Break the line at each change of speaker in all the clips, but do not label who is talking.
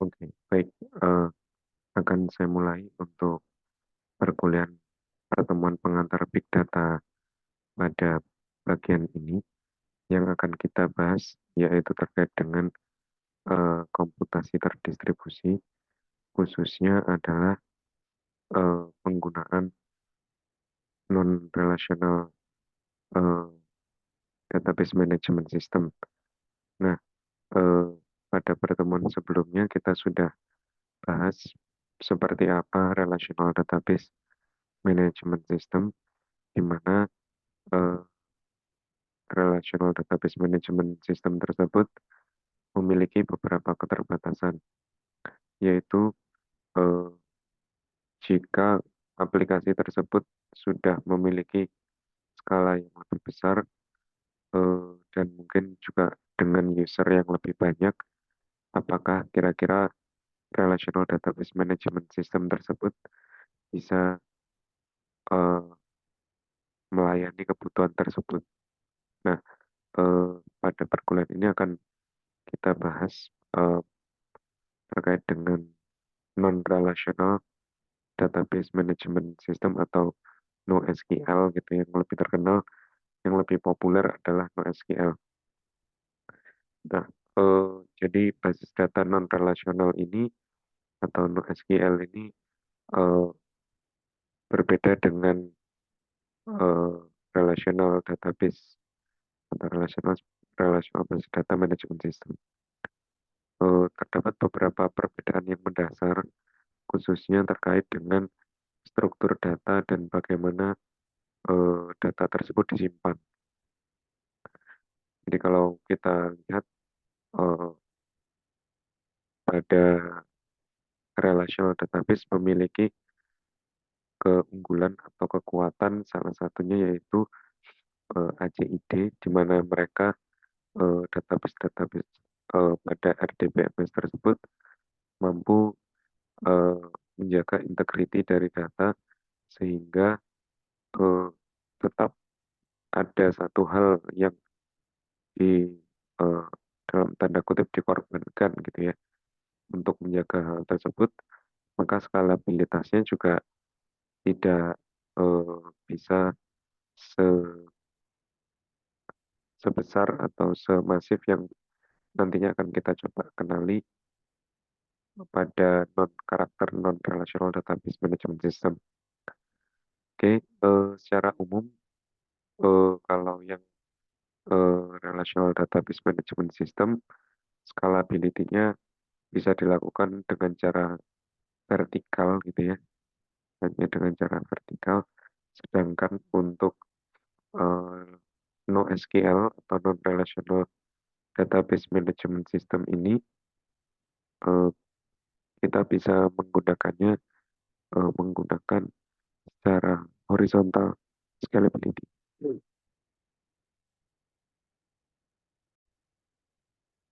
Oke, baik. eh, akan saya mulai untuk perkuliahan pertemuan pengantar Big Data pada bagian ini. Yang akan kita bahas yaitu terkait dengan komputasi terdistribusi, khususnya adalah penggunaan non-relational eh, database management system. Nah, eh, pada pertemuan sebelumnya kita sudah bahas seperti apa relational database management system, di mana eh, relational database management system tersebut memiliki beberapa keterbatasan, yaitu eh, jika aplikasi tersebut sudah memiliki skala yang lebih besar dan mungkin juga dengan user yang lebih banyak, apakah kira-kira relational database management system tersebut bisa eh, melayani kebutuhan tersebut. Nah, pada perkuliahan ini akan kita bahas eh, terkait dengan non-relational database management system atau NoSQL gitu, yang lebih terkenal, yang lebih populer adalah NoSQL. Nah, jadi basis data non-relational ini atau NoSQL ini eh, berbeda dengan eh, relational database atau relational basis data management system. Terdapat beberapa perbedaan yang mendasar, khususnya terkait dengan struktur data dan bagaimana data tersebut disimpan. Jadi kalau kita lihat eh, pada relational database memiliki keunggulan atau kekuatan, salah satunya yaitu ACID, di mana mereka database-database pada RDBMS tersebut mampu eh, menjaga integriti dari data, sehingga eh, tetap ada satu hal yang di eh, dalam tanda kutip dikorbankan gitu ya untuk menjaga hal tersebut, maka skalabilitasnya juga tidak bisa se- sebesar atau semasif yang nantinya akan kita coba kenali pada non-karakter non-relational database management system. Oke, secara umum kalau yang relational database management system, scalability-nya bisa dilakukan dengan cara vertikal gitu ya, hanya dengan cara vertikal. Sedangkan untuk eh, NoSQL atau non-relational database management system ini eh, kita bisa menggunakannya menggunakan secara horizontal scalability.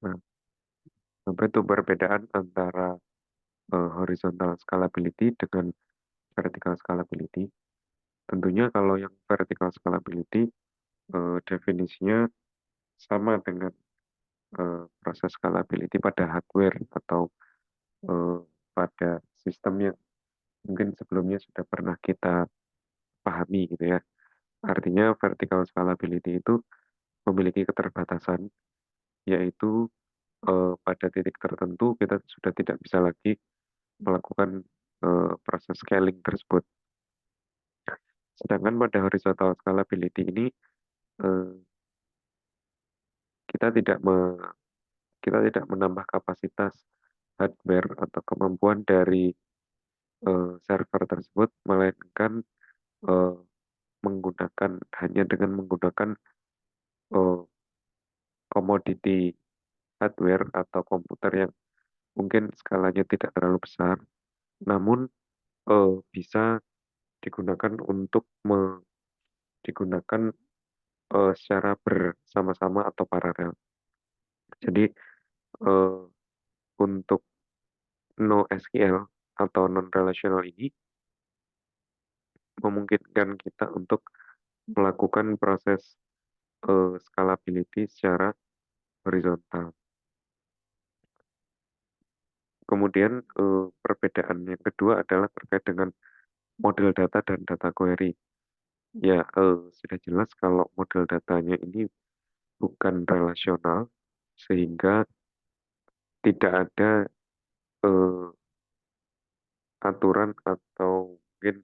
Nah, apa itu perbedaan antara horizontal scalability dengan vertical scalability? Tentunya kalau yang vertical scalability definisinya sama dengan proses scalability pada hardware atau eh, pada sistem yang mungkin sebelumnya sudah pernah kita pahami gitu ya. Artinya vertical scalability itu memiliki keterbatasan, yaitu pada titik tertentu kita sudah tidak bisa lagi melakukan proses scaling tersebut. Sedangkan pada horizontal scalability ini eh, kita tidak kita tidak menambah kapasitas hardware atau kemampuan dari server tersebut, melainkan eh, menggunakan hanya dengan menggunakan eh, komoditi hardware atau komputer yang mungkin skalanya tidak terlalu besar, namun bisa digunakan untuk digunakan secara bersama-sama atau paralel. Jadi eh, untuk NoSQL atau non-relational ini memungkinkan kita untuk melakukan proses scalability secara horizontal. kemudian perbedaan yang kedua adalah terkait dengan model data dan data query. Ya, sudah jelas kalau model datanya ini bukan relasional, sehingga tidak ada eh, aturan atau mungkin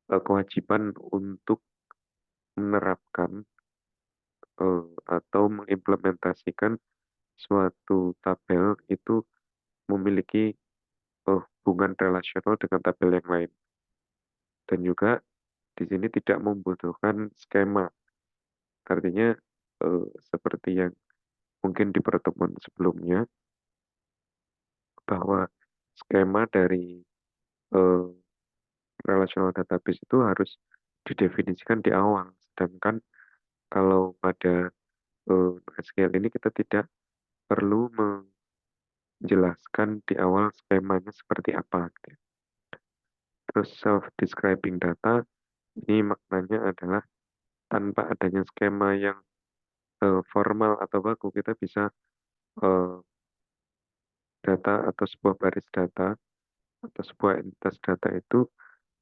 kewajiban untuk menerapkan atau mengimplementasikan suatu tabel itu memiliki hubungan relasional dengan tabel yang lain. Dan juga di sini tidak membutuhkan skema. Artinya seperti yang mungkin di pertemuan sebelumnya, bahwa skema dari eh, relational database itu harus didefinisikan di awal. Sedangkan kalau pada SQL ini kita tidak perlu menjelaskan di awal skemanya seperti apa, gitu ya. Terus self-describing data ini maknanya adalah tanpa adanya skema yang formal atau baku, kita bisa eh, data atau sebuah baris data atau sebuah entitas data itu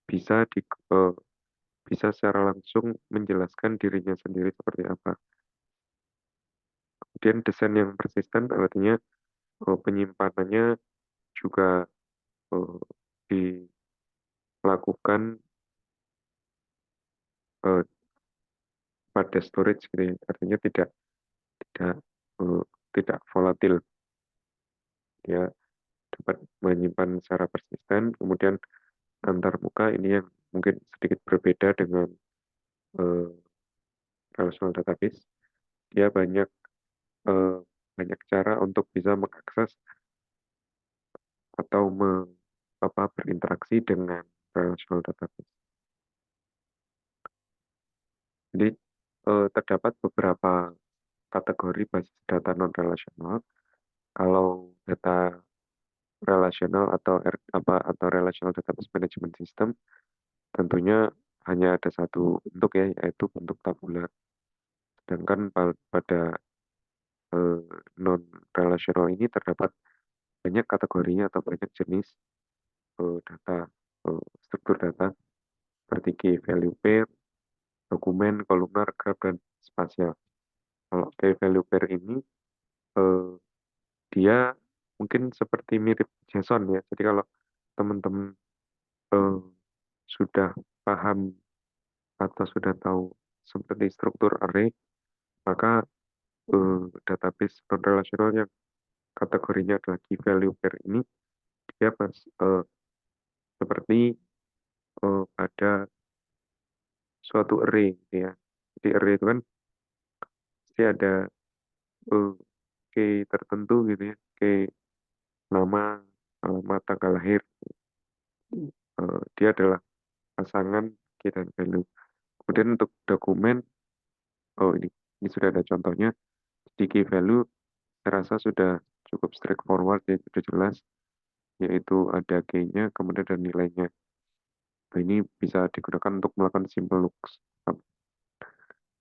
bisa eh, bisa secara langsung menjelaskan dirinya sendiri seperti apa. Kemudian desain yang persisten artinya penyimpanannya juga eh, dilakukan eh, pada storage gitu ya. Artinya tidak eh, tidak volatil. Dia dapat menyimpan secara persisten. Kemudian antar muka ini yang mungkin sedikit berbeda dengan eh, relational database. Dia eh, banyak cara untuk bisa mengakses atau berinteraksi dengan relational database. Jadi terdapat beberapa kategori basis data non relasional. Kalau data relasional atau relational database management system, tentunya hanya ada satu bentuk ya, yaitu bentuk tabular. Sedangkan pada non relasional ini terdapat banyak kategorinya atau banyak jenis data, struktur data seperti key value pair, dokumen, kolumnar, graf, dan spasial. Kalau key value pair ini eh, dia mungkin seperti mirip JSON ya. Jadi kalau teman-teman eh, sudah paham atau sudah tahu seperti struktur array, maka database non relasional yang kategorinya adalah key value pair ini dia seperti pada suatu array gitu ya. Jadi array itu kan pasti ada key tertentu gitu ya, key nama, alamat, tanggal lahir. Dia adalah pasangan key dan value. Kemudian untuk dokumen, ini sudah ada contohnya. Di key value, saya rasa sudah cukup straightforward ya, sudah jelas, yaitu ada key-nya, kemudian ada nilainya. Nah, ini bisa digunakan untuk melakukan simple looks.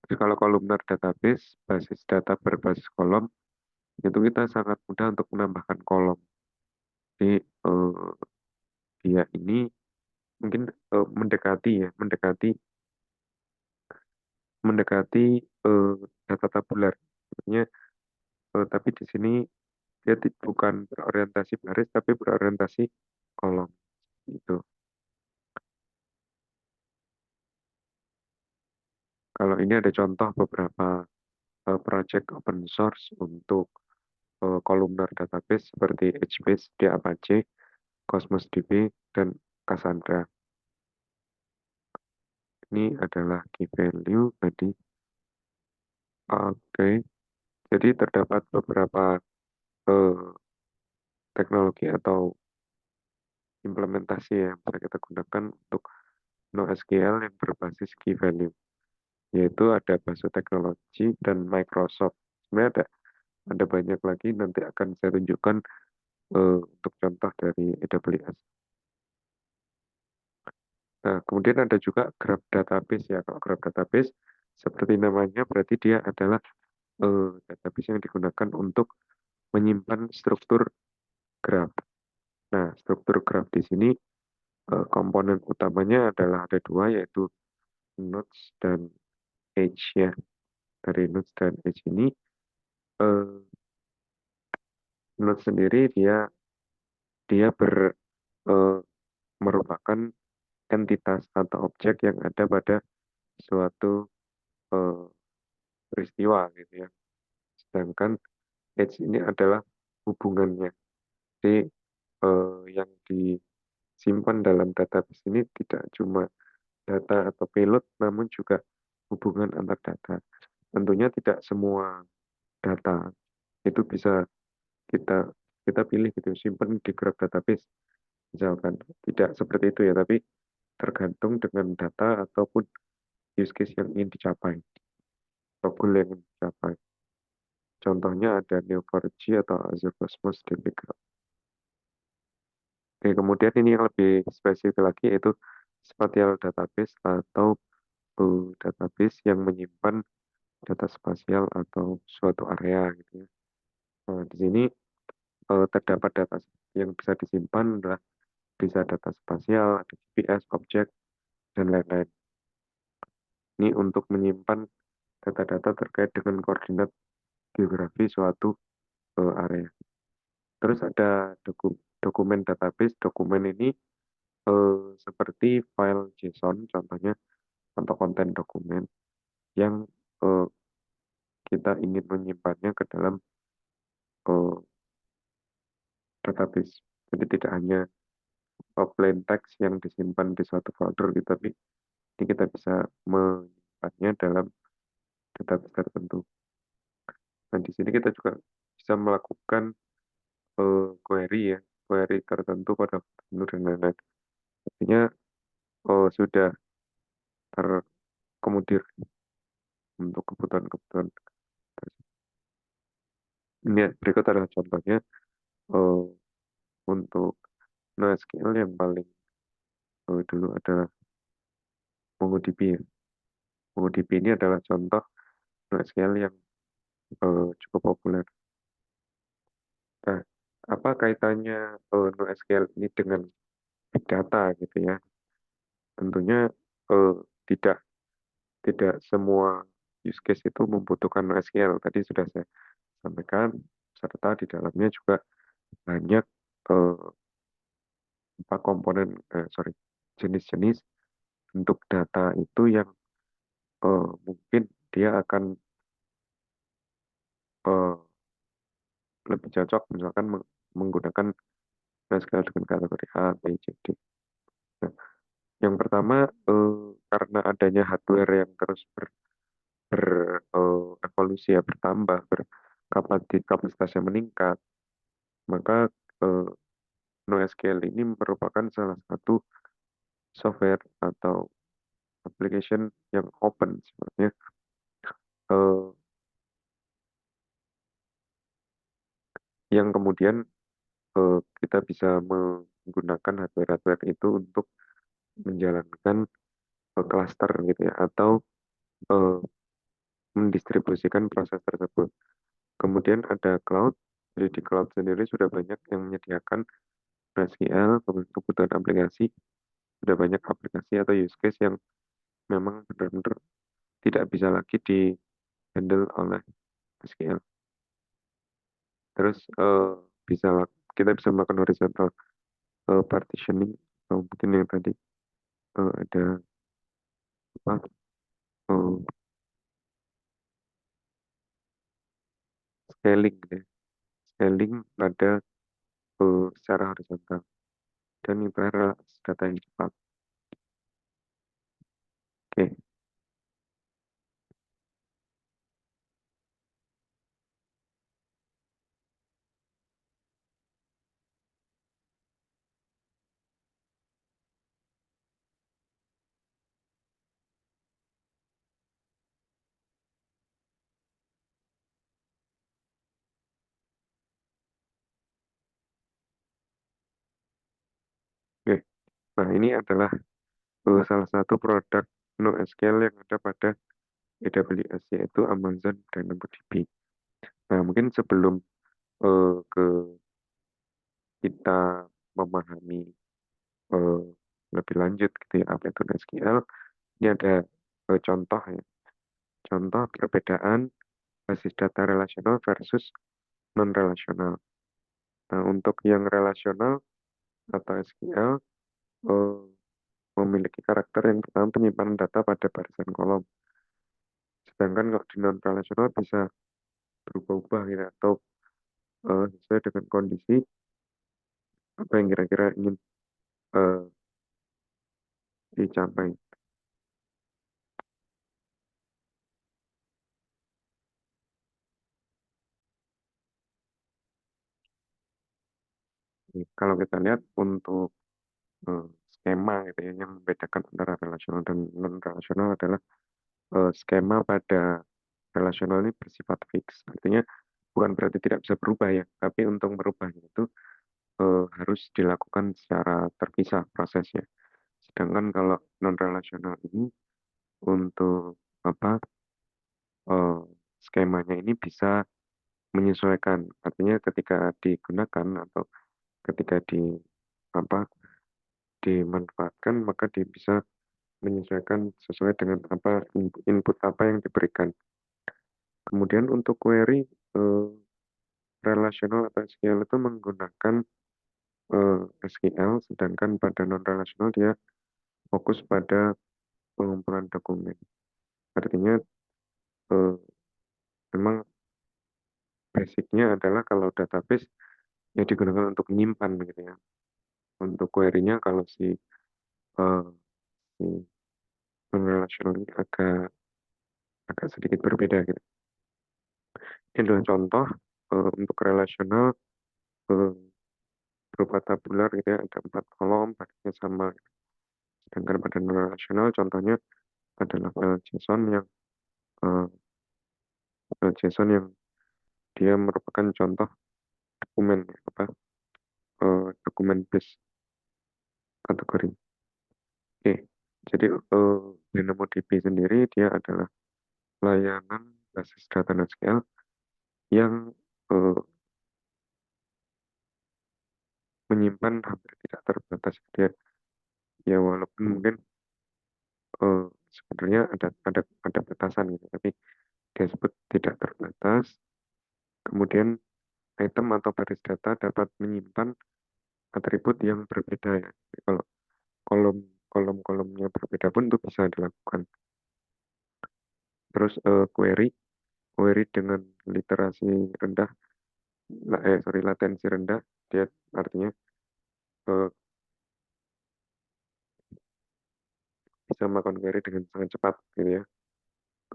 Jadi kalau kolumnar database, basis data berbasis kolom, itu kita sangat mudah untuk menambahkan kolom. Jadi dia ini mungkin mendekati ya, mendekati eh, data tabular. Artinya, tapi di sini dia bukan berorientasi baris, tapi berorientasi kolom. Itu. Kalau ini ada contoh beberapa project open source untuk kolumnar database seperti HBase, Apache, Cosmos DB, dan Cassandra. Ini adalah key value tadi. Oke, jadi terdapat beberapa eh, teknologi atau implementasi yang bisa kita gunakan untuk NoSQL yang berbasis key value, yaitu ada Bazo Technology dan Microsoft. Sebenarnya ada banyak lagi, nanti akan saya tunjukkan untuk contoh dari AWS. Nah, kemudian ada juga Graph Database ya. Kalau Graph Database, seperti namanya, berarti dia adalah database yang digunakan untuk menyimpan struktur graph. Nah, struktur graf di sini komponen utamanya adalah ada dua, yaitu nodes dan edge ya. Dari nodes dan edge ini, eh, nodes sendiri dia dia eh, merupakan entitas atau objek yang ada pada suatu eh, peristiwa gitu ya. Sedangkan edge ini adalah hubungannya. Jadi yang disimpan dalam database ini tidak cuma data atau payload, namun juga hubungan antar data. Tentunya tidak semua data itu bisa kita kita pilih gitu, simpan di graph database. Misalkan tidak seperti itu ya, tapi tergantung dengan data ataupun use case yang ingin dicapai, atau goal yang ingin dicapai. Contohnya ada Neo4j atau Azure Cosmos DB Graph. Oke, kemudian ini yang lebih spesifik lagi yaitu spatial database atau database yang menyimpan data spasial atau suatu area gitu ya. Nah, di sini terdapat data yang bisa disimpan adalah bisa data spasial, ada GPS, objek, dan lain-lain. Ini untuk menyimpan data-data terkait dengan koordinat geografi suatu area. Terus ada dokumen database. Dokumen ini seperti file JSON contohnya, atau konten dokumen yang eh, kita ingin menyimpannya ke dalam eh, database. Jadi tidak hanya plain text yang disimpan di suatu folder gitu, tapi ini kita bisa menyimpannya dalam database tertentu. Dan di sini kita juga bisa melakukan query ya, query tertentu pada menu dan lain-lain. Artinya sudah terkomodir untuk kebutuhan-kebutuhan. Ini berikut adalah contohnya eh, untuk NoSQL yang paling dulu adalah MongoDB ya. MongoDB ini adalah contoh NoSQL yang cukup populer. Nah, apa kaitannya NoSQL ini dengan big data gitu ya? Tentunya eh, tidak tidak semua use case itu membutuhkan NoSQL. Tadi sudah saya sampaikan, serta di dalamnya juga banyak eh, apa komponen, sorry, jenis-jenis bentuk data itu yang mungkin dia akan eh, lebih cocok misalkan menggunakan MySQL dengan kategori A, B, C, D. Nah, yang pertama karena adanya hardware yang terus evolusi ya, bertambah, kapasitasnya meningkat, maka eh, NoSQL ini merupakan salah satu software atau application yang open sebenarnya, eh, yang kemudian kita bisa menggunakan hardware-hardware itu untuk menjalankan cluster gitu ya, atau eh, mendistribusikan proses tersebut. Kemudian ada cloud, jadi di cloud sendiri sudah banyak yang menyediakan SQL, kebutuhan aplikasi, sudah banyak aplikasi atau use case yang memang benar-benar tidak bisa lagi di handle oleh SQL. Terus bisa kita bisa melakukan horizontal partitioning, atau mungkin yang tadi ada apa scaling gitu ya. Scaling pada secara horizontal, dan yang terakhir adalah data yang cepat. Oke. Oke. Nah, ini adalah salah satu produk NoSQL yang ada pada AWS, yaitu Amazon DynamoDB. Nah, mungkin sebelum ke kita memahami eh, lebih lanjut gitu ya apa itu SQL, ini ada contoh ya. Contoh perbedaan basis data relasional versus non-relasional. Nah, untuk yang relasional atau SQL eh, memiliki karakter yang pertama penyimpanan data pada barisan kolom. Sedangkan kalau di non-relasional bisa berubah-ubah gitu atau sesuai dengan kondisi apa yang kira-kira ingin eh, dicapai. Kalau kita lihat untuk skema gitu ya, yang membedakan antara relasional dan non-relasional adalah skema pada relasional ini bersifat fix. Artinya bukan berarti tidak bisa berubah ya, tapi untuk merubahnya itu harus dilakukan secara terpisah prosesnya. Sedangkan kalau non-relasional ini untuk apa eh, skemanya ini bisa menyesuaikan. Artinya ketika digunakan atau ketika apa dimanfaatkan maka dia bisa menyesuaikan sesuai dengan apa input apa yang diberikan. Kemudian untuk query eh, relasional atau SQL itu menggunakan SQL, sedangkan pada non-relasional dia fokus pada pengumpulan dokumen. Artinya eh, memang basicnya adalah kalau database ya digunakan untuk menyimpan gitu ya. Untuk query-nya kalau si non-relasional ini agak agak sedikit berbeda gitu. Ini adalah contoh untuk relasional eh, berupa tabular gitu ya, ada 4 kolom, barisnya sama. Sedangkan pada non-relasional contohnya adalah eh, file JSON yang dia merupakan contoh dokumen apa dokumen base kategori. Oke, jadi DynamoDB sendiri dia adalah layanan basis data NoSQL yang eh, menyimpan hampir tidak terbatas. Dia ya walaupun mungkin eh, sebenarnya ada batasan gitu, tapi dia sebut tidak terbatas. Kemudian item atau baris data dapat menyimpan atribut yang berbeda ya. Jadi kalau kolom kolom-kolomnya berbeda pun itu bisa dilakukan. Terus query dengan literasi rendah, sorry latensi rendah, dia artinya eh, bisa melakukan query dengan sangat cepat gitu ya.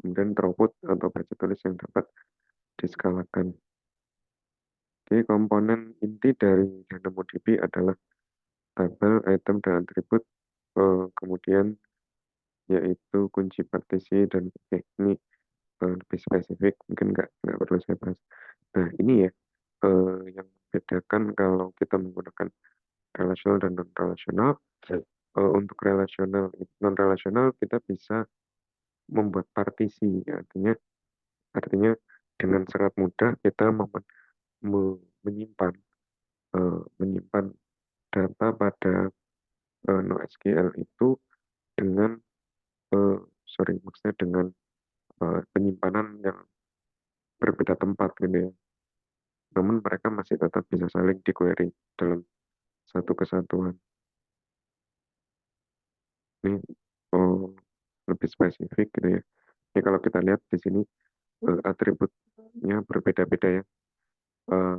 Kemudian throughput atau baca tulis yang dapat diskalakan. Jadi komponen inti dari DynamoDB adalah tabel, item, dan atribut. Kemudian yaitu kunci partisi dan ini lebih spesifik, mungkin nggak perlu saya bahas. Nah ini ya yang membedakan kalau kita menggunakan relasional dan non relasional. Untuk relasional non relasional kita bisa membuat partisi, artinya dengan sangat mudah kita menyimpan menyimpan data pada NoSQL itu dengan sorry maksudnya dengan penyimpanan yang berbeda tempat gitu ya. Namun mereka masih tetap bisa saling di query dalam satu kesatuan. Ini oh, lebih spesifik gitu ya. Ini kalau kita lihat di sini atributnya berbeda-beda ya. Eh,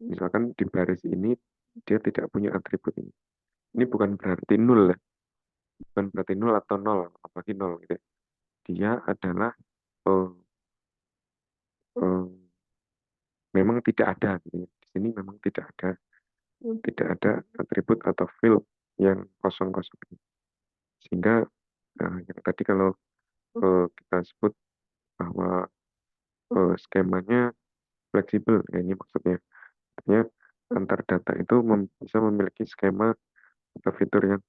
Misalkan di baris ini dia tidak punya atribut ini. Ini bukan berarti nol ya. Bukan berarti nol atau nol, apalagi nol gitu ya. Dia adalah eh, eh, memang tidak ada gitu ya. Di sini memang tidak ada atribut atau field yang kosong-kosong. Sehingga yang tadi kalau kita sebut bahwa skemanya fleksibel, ya ini maksudnya. Artinya antar data itu bisa memiliki skema atau fitur yang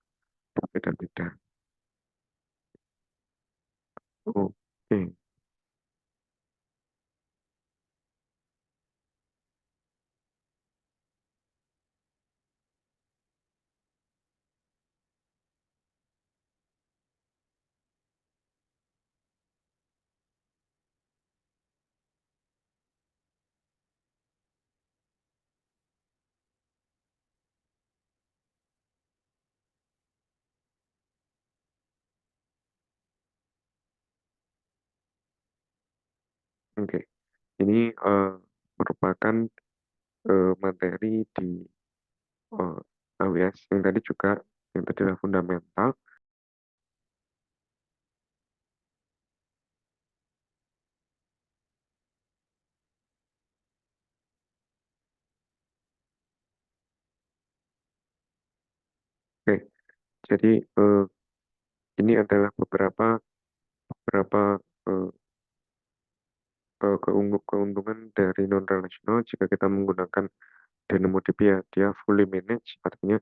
berbeda-beda. Oke, Oke. Ini merupakan materi di eee, AWS yang tadi adalah fundamental. Oke, jadi, ini adalah beberapa, eee eee, keuntungan dari non relational jika kita menggunakan DynamoDB ya, dia fully managed, artinya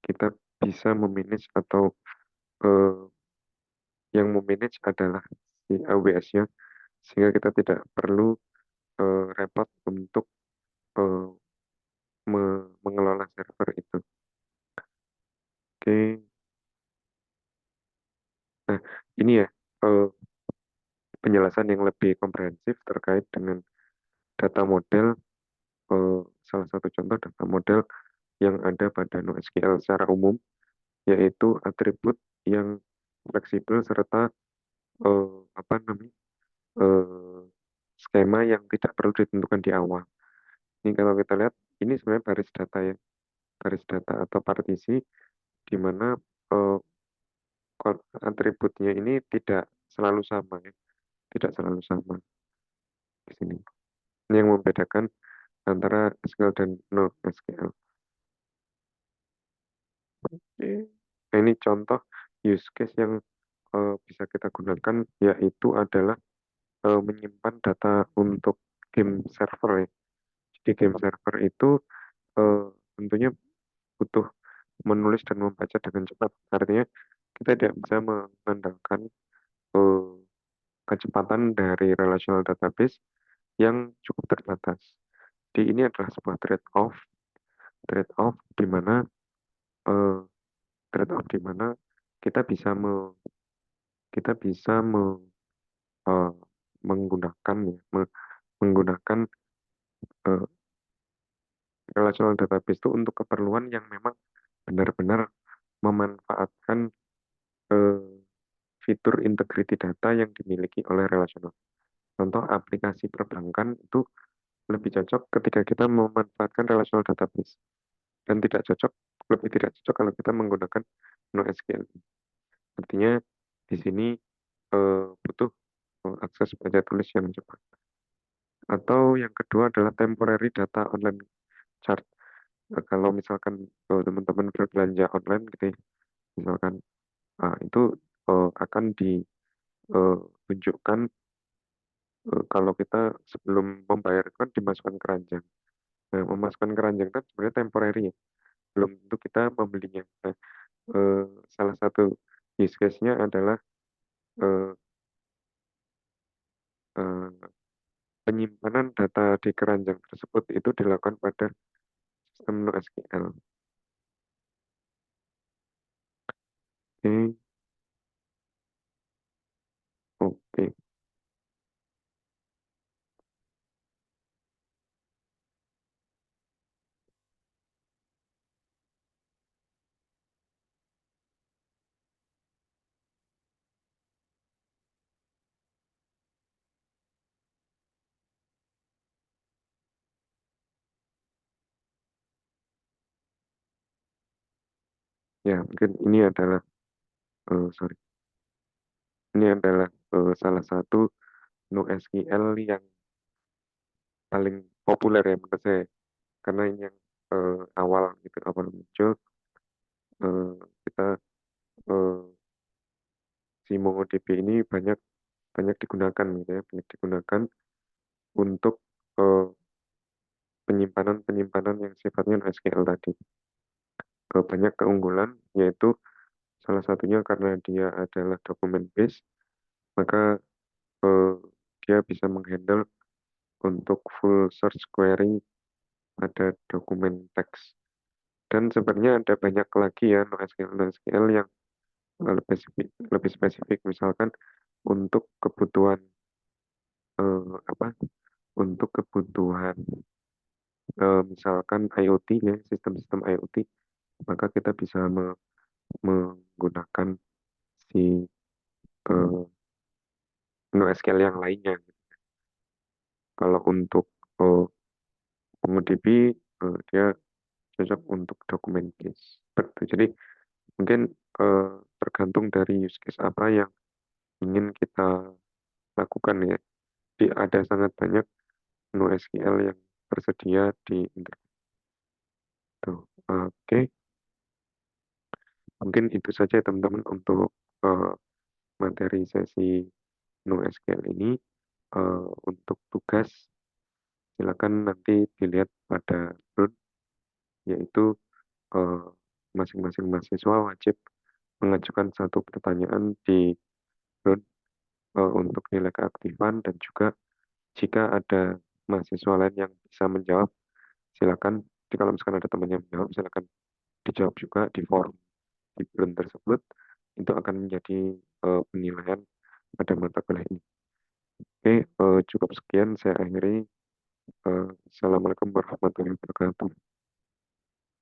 kita bisa me-manage atau, eee, yang me-manage adalah si AWS-nya, sehingga kita tidak perlu, repot untuk, eee, mengelola server itu. Oke, nah ini ya, eee, penjelasan yang lebih komprehensif terkait dengan data model, salah satu contoh data model yang ada pada NoSQL secara umum, yaitu atribut yang fleksibel serta, apa namanya, eee, skema yang tidak perlu ditentukan di awal. Ini kalau kita lihat, ini sebenarnya baris data atau partisi di mana, eee, atributnya ini tidak selalu sama ya, tidak selalu sama di sini. Ini yang membedakan antara SQL dan NoSQL. Oke. Nah, ini contoh use case yang, bisa kita gunakan, yaitu adalah, menyimpan data untuk game server ya. Jadi game server itu, eee, tentunya butuh menulis dan membaca dengan cepat. Artinya kita tidak bisa mengandalkan, eee, kecepatan dari relational database yang cukup terbatas. Jadi ini adalah sebuah trade-off di mana, eee, di mana kita bisa me kita bisa me eee, menggunakan ya, menggunakan, eee, relational database itu untuk keperluan yang memang benar-benar memanfaatkan, eee, fitur integrity data yang dimiliki oleh relational. Contoh aplikasi perbankan itu lebih cocok ketika kita memanfaatkan relational database dan lebih tidak cocok kalau kita menggunakan NoSQL. Artinya di sini, butuh, akses baca tulis yang cepat. Atau yang kedua adalah temporary data online chart. Kalau misalkan, teman-teman berbelanja online gitu ya, misalkan, itu, akan tunjukkan, kalau kita sebelum membayar itu kan dimasukkan keranjang. Nah, memasukkan keranjang kan sebenarnya temporary ya, belum tentu kita membelinya. Nah, salah satu use case-nya adalah, eee eee, penyimpanan data di keranjang tersebut itu dilakukan pada sistem NoSQL. Oke, oke, ya mungkin sorry, ini adalah, salah satu NoSQL yang paling populer ya menurut saya, karena ini yang, awal muncul, kita, eee, si MongoDB ini banyak banyak digunakan gitu ya, banyak digunakan untuk, eee, penyimpanan-penyimpanan yang sifatnya NoSQL tadi. Banyak keunggulan, yaitu salah satunya karena dia adalah dokumen base, maka, eee, dia bisa menghandle untuk full search query pada dokumen teks. Dan sebenarnya ada banyak lagi ya NoSQL yang, lebih spesifik, misalkan untuk kebutuhan, apa, untuk kebutuhan, misalkan IoT ya, sistem-sistem IoT, maka kita bisa menggunakan si, eee, NoSQL yang lainnya. Kalau untuk, pengemudi, dia cocok untuk dokumen case, seperti itu. Jadi mungkin, tergantung dari use case apa yang ingin kita lakukan ya. Jadi ada sangat banyak NoSQL yang tersedia di internet tuh. Oke, mungkin itu saja ya teman-teman untuk, materi sesi NoSQL ini. Untuk tugas silakan nanti dilihat pada Root, yaitu, eee, masing-masing mahasiswa wajib mengajukan satu pertanyaan di Root, untuk nilai keaktifan, dan juga jika ada mahasiswa lain yang bisa menjawab, silakan. Jadi kalau misalkan ada teman yang menjawab, silakan dijawab juga di forum di Root tersebut. Itu akan menjadi, penilaian pada mata kuliah ini. Oke, cukup sekian saya akhiri. Assalamualaikum warahmatullahi wabarakatuh.